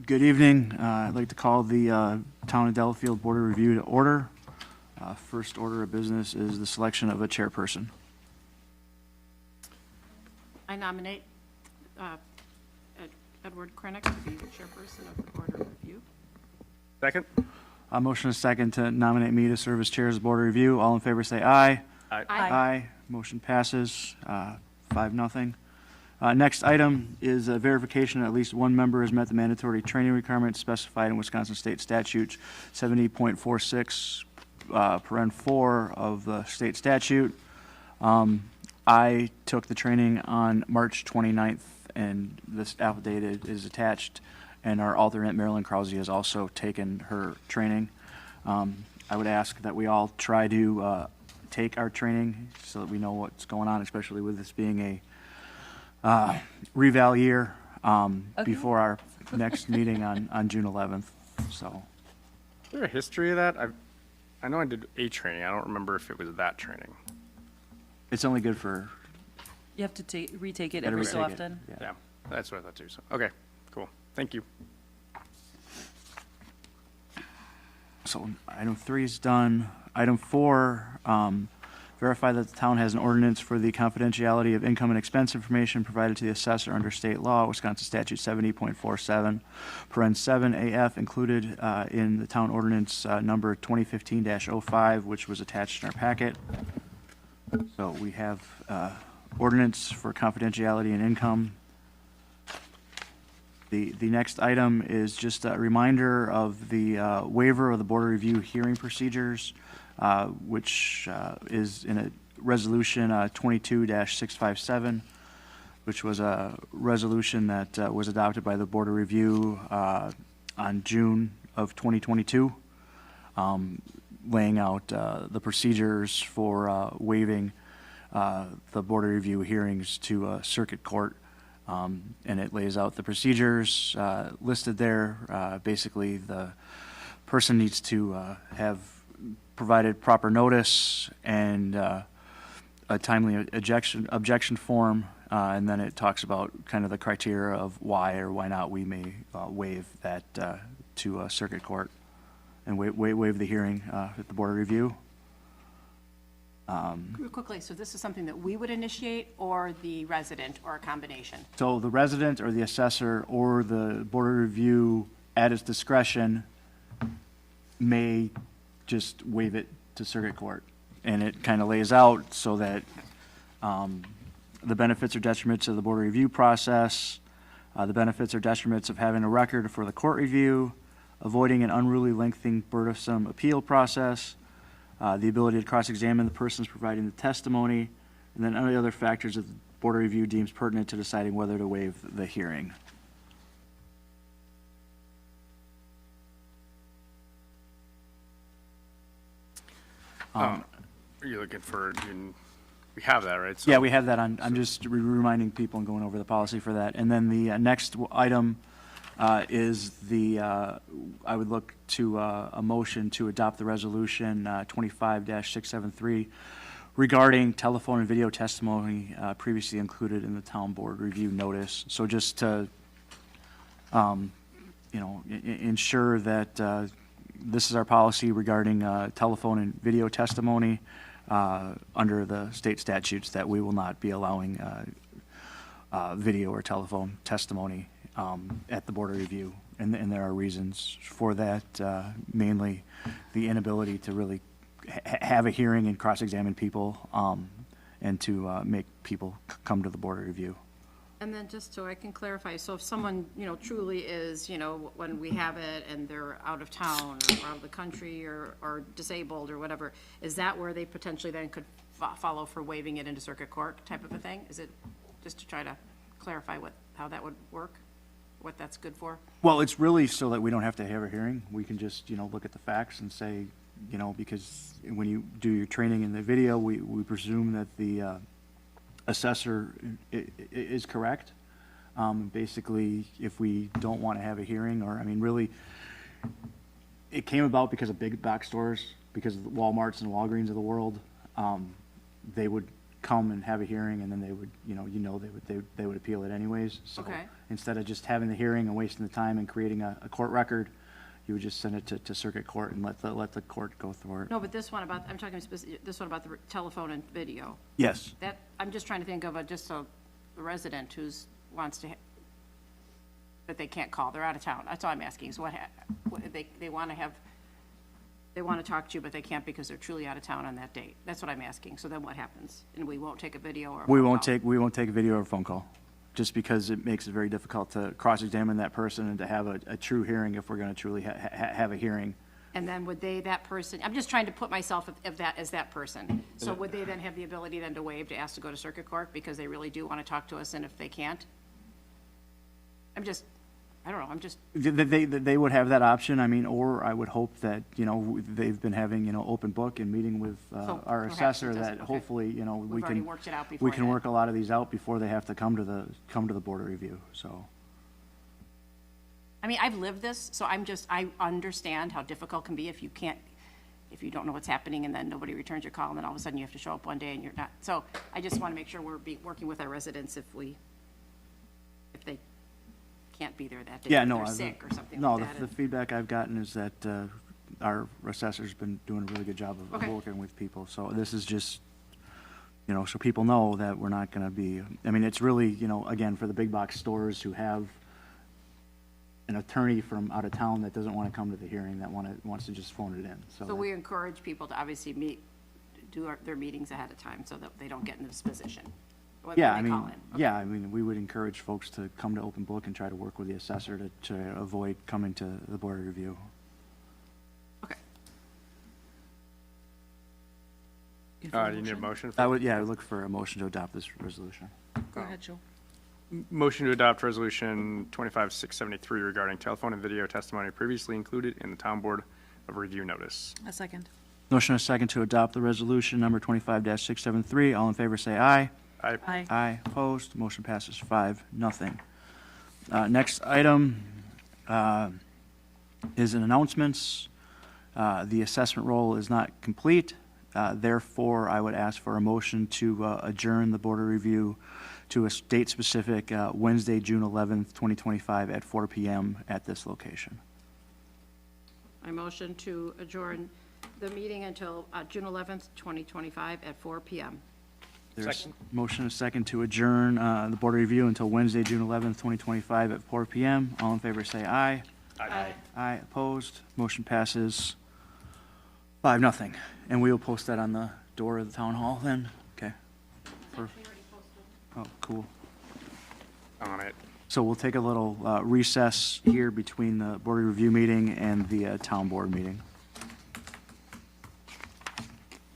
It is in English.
Good evening. I'd like to call the Town of Delafield Board of Review to order. First order of business is the selection of a chairperson. I nominate Edward Krennick to be the chairperson of the Board of Review. Second? Motion is second to nominate me to serve as chair of the Board of Review. All in favor say aye. Aye. Aye. Motion passes 5-0. Next item is a verification that at least one member has met the mandatory training requirements specified in Wisconsin State Statute 70.46, paren 4 of the state statute. I took the training on March 29th, and this affidavit is attached, and our alternate, Marilyn Krause, has also taken her training. I would ask that we all try to take our training so that we know what's going on, especially with this being a reval year before our next meeting on June 11th. So, Is there a history of that? I know I did a training. I don't remember if it was that training. it's only good for, You have to retake it Gotta every so retake it, often. yeah. Yeah, that's what I thought too. So, okay, cool. Thank you. So item 3 is done. Item 4, verify that the town has an ordinance for the confidentiality of income and expense information provided to the assessor under state law, Wisconsin Statute 70.47, paren 7 AF, included in the town ordinance number 2015-05, which was attached in our packet. So we have ordinance for confidentiality and income. The next item is just a reminder of the waiver of the Board of Review hearing procedures, which is in a resolution 22-657, which was a resolution that was adopted by the Board of Review on June of 2022, laying out the procedures for waiving the Board of Review hearings to circuit court. And it lays out the procedures listed there. Basically, the person needs to have provided proper notice and a timely objection form, and then it talks about kind of the criteria of why or why not we may waive that to circuit court and waive the hearing at the Board of Review. Real quickly, so this is something that we would initiate, or the resident, or a combination? So the resident or the assessor or the Board of Review, at its discretion, may just waive it to circuit court. And it kind of lays out so that the benefits or detriments of the Board of Review process, the benefits or detriments of having a record for the court review, avoiding an unruly, lengthy, burdensome appeal process, the ability to cross-examine the persons providing the testimony, and then any other factors that the Board of Review deems pertinent to deciding whether to waive the hearing. Are you looking for, we have that, right? So, Yeah, we have that on. I'm just reminding people and going over the policy for that. And then the next item is the, I would look to a motion to adopt the resolution 25-673 regarding telephone and video testimony previously included in the town board review notice. So just to, ensure that this is our policy regarding telephone and video testimony under the state statutes, that we will not be allowing video or telephone testimony at the Board of Review, and there are reasons for that, mainly the inability to really have a hearing and cross-examine people, and to make people come to the Board of Review. And then just so I can clarify, so if someone, truly is, when we have it and they're out of town or out of the country or disabled or whatever, is that where they potentially then could follow for waiving it into circuit court type of a thing? Is it just to try to clarify how that would work, what that's good for? Well, it's really so that we don't have to have a hearing. We can just, look at the facts and say, because when you do your training in the video, we presume that the assessor is correct. Basically, if we don't want to have a hearing, or, really, it came about because of big box stores, because of the Walmarts and Walgreens of the world. They would come and have a hearing, and then they would, they would appeal it anyways. So Okay. instead of just having the hearing and wasting the time and creating a court record, you would just send it to circuit court and let the court go through it. No, but this one about, I'm talking this one about the telephone and video. Yes. That, I'm just trying to think of just a resident who's, wants to, but they can't call, they're out of town. That's all I'm asking, is they want to have, they want to talk to you, but they can't because they're truly out of town on that date. That's what I'm asking. So then what happens? And we won't take a video or a We phone won't call? take a video or a phone call, just because it makes it very difficult to cross-examine that person and to have a true hearing if we're going to truly have a hearing. And then would they, that person, I'm just trying to put myself of that, as that person. So would they then have the ability then to waive, to ask to go to circuit court because they really do want to talk to us, and if they can't? I don't know, I'm just, They would have that option, I mean, or I would hope that, they've been having, open book and meeting with So our perhaps it assessor, doesn't- that okay. hopefully, we we've already can, worked it out we before. can work a lot of these out before they have to come to the board of review, so. I mean, I've lived this, so I understand how difficult it can be if you don't know what's happening and then nobody returns your call, and then all of a sudden you have to show up one day and you're not. So I just want to make sure we're working with our residents if they can't be there that day. Yeah, if no. they're sick or something No, like that. the feedback I've gotten is that our assessor's been doing a really good job of Okay. working with people. So this is just, so people know that we're not going to be, I mean, it's really, again, for the big box stores who have an attorney from out of town that doesn't want to come to the hearing, that wants to just phone it in. So we encourage people to obviously do their meetings ahead of time so that they don't get into this position. when Yeah, they I mean, call in. Okay. yeah, I mean, we would encourage folks to come to open book and try to work with the assessor to avoid coming to the board of review. Okay. Do you need a motion? I would look for a motion to adopt this resolution. Go ahead, Joe. Motion to adopt resolution 25673 regarding telephone and video testimony previously included in the town board of review notice. A second. Motion and a second to adopt the resolution number 25-673. All in favor, say aye. Aye. Aye. Aye, opposed, motion passes 5-0. Next item is an announcements. The assessment roll is not complete. Therefore, I would ask for a motion to adjourn the board of review to a date-specific Wednesday, June 11th, 2025 at 4 p.m. at this location. I motion to adjourn the meeting until June 11th, 2025 at 4 p.m. There's Second. motion and a second to adjourn the board of review until Wednesday, June 11th, 2025 at 4 p.m. All in favor, say aye. Aye. Aye, opposed, motion passes 5-0. And we will post that on the door of the town hall then? Okay. Oh, cool. On it. So we'll take a little recess here between the board of review meeting and the town board meeting.